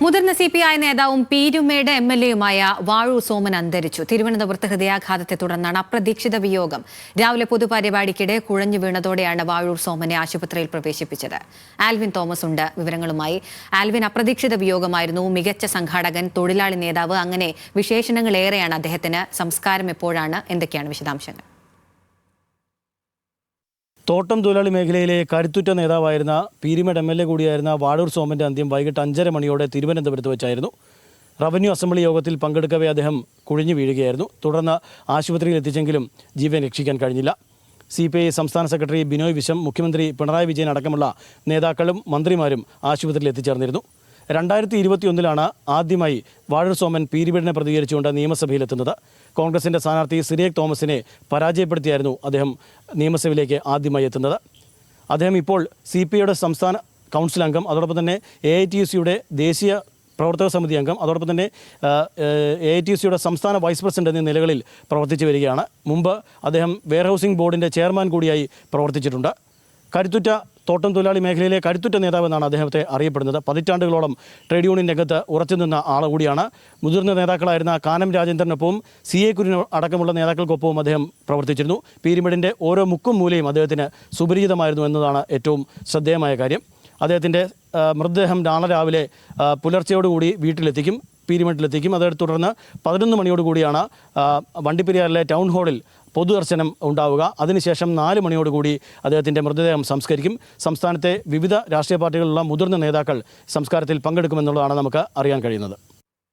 മുതിർന്ന CPI നേതാവും പീരുമേട് MLA-യുമായ വാഴൂർ സോമൻ അന്തരിച്ചു. തിരുവനന്തപുരത്ത് ഹൃദയാഘാതത്തെ തുടർന്നാണ് അപ്രതീക്ഷിത വിയോഗം. രാവിലെ പൊതുപരിപാടിക്കിടെ കുഴഞ്ഞു വീണതോടെയാണ് വാഴൂർ സോമനെ ആശുപത്രിയിൽ പ്രവേശിപ്പിച്ചത്. ആൽവിൻ തോമസ് ഉണ്ട് വിവരങ്ങളുമായി. ആൽവിൻ, അപ്രതീക്ഷിത വിയോഗമായിരുന്നു. മികച്ച സംഘാടകൻ, തൊഴിലാളി നേതാവ്, അങ്ങനെ വിശേഷണങ്ങളേറെയാണ് അദ്ദേഹത്തിന്. സംസ്കാരം എപ്പോഴാണ്? എന്തൊക്കെയാണ് വിശദാംശങ്ങൾ? തോട്ടം തൊഴിലാളി മേഖലയിലെ കരുത്തുറ്റ നേതാവായിരുന്ന പീരുമേട് MLA കൂടിയായിരുന്ന വാഴൂർ സോമൻ്റെ അന്ത്യം വൈകിട്ട് 5:30 മണിയോടെ തിരുവനന്തപുരത്ത് വെച്ചായിരുന്നു. റവന്യൂ അസംബ്ലി യോഗത്തിൽ പങ്കെടുക്കവേ അദ്ദേഹം കുഴിഞ്ഞു വീഴുകയായിരുന്നു. തുടർന്ന് ആശുപത്രിയിൽ എത്തിച്ചെങ്കിലും ജീവൻ രക്ഷിക്കാൻ കഴിഞ്ഞില്ല. CPI സംസ്ഥാന സെക്രട്ടറി ബിനോയ് വിശ്വം, മുഖ്യമന്ത്രി പിണറായി വിജയൻ അടക്കമുള്ള നേതാക്കളും മന്ത്രിമാരും ആശുപത്രിയിൽ എത്തിച്ചേർന്നിരുന്നു. 2021 ആദ്യമായി വാഴൂർ സോമൻ പീരുമേടിനെ പ്രതികരിച്ചുകൊണ്ട് നിയമസഭയിലെത്തുന്നത്. കോൺഗ്രസിൻ്റെ സ്ഥാനാർത്ഥി സിറിയക് തോമസിനെ പരാജയപ്പെടുത്തിയായിരുന്നു അദ്ദേഹം നിയമസഭയിലേക്ക് ആദ്യമായി എത്തുന്നത്. അദ്ദേഹം ഇപ്പോൾ CPIയുടെ സംസ്ഥാന കൗൺസിൽ അംഗം, അതോടൊപ്പം തന്നെ AITUC-യുടെ ദേശീയ പ്രവർത്തക സമിതി അംഗം, അതോടൊപ്പം തന്നെ AITUC-യുടെ സംസ്ഥാന വൈസ് പ്രസിഡന്റ് എന്നീ നിലകളിൽ പ്രവർത്തിച്ചു വരികയാണ്. മുമ്പ് അദ്ദേഹം വെയർഹൗസിംഗ് ബോർഡിൻ്റെ ചെയർമാൻ കൂടിയായി പ്രവർത്തിച്ചിട്ടുണ്ട്. കരുത്തുറ്റ തോട്ടം തൊഴിലാളി മേഖലയിലെ കരുത്തുറ്റ നേതാവെന്നാണ് അദ്ദേഹത്തെ അറിയപ്പെടുന്നത്. പതിറ്റാണ്ടുകളോളം ട്രേഡ് യൂണിയൻ രംഗത്ത് ഉറച്ചുനിന്ന ആൾ കൂടിയാണ്. മുതിർന്ന നേതാക്കളായിരുന്ന കാനം രാജേന്ദ്രനൊപ്പവും CA കുര്യൻ അടക്കമുള്ള നേതാക്കൾക്കൊപ്പവും അദ്ദേഹം പ്രവർത്തിച്ചിരുന്നു. പീരുമേടിൻ്റെ ഓരോ മുക്കും മൂലയും അദ്ദേഹത്തിന് സുപരിചിതമായിരുന്നു എന്നതാണ് ഏറ്റവും ശ്രദ്ധേയമായ കാര്യം. അദ്ദേഹത്തിൻ്റെ മൃതദേഹം നാളെ രാവിലെ പുലർച്ചയോടുകൂടി വീട്ടിലെത്തിക്കും, പീരുമേട്ടിലെത്തിക്കും. അതേ തുടർന്ന് 11 മണിയോടുകൂടിയാണ് വണ്ടിപ്പെരിയാറിലെ ടൗൺ ഹാളിൽ പൊതുദർശനം ഉണ്ടാവുക. അതിനുശേഷം 4 മണിയോടുകൂടി അദ്ദേഹത്തിൻ്റെ മൃതദേഹം സംസ്കരിക്കും. സംസ്ഥാനത്തെ വിവിധ രാഷ്ട്രീയ പാർട്ടികളിലുള്ള മുതിർന്ന നേതാക്കൾ സംസ്കാരത്തിൽ പങ്കെടുക്കുമെന്നുള്ളതാണ് നമുക്ക് അറിയാൻ കഴിയുന്നത്.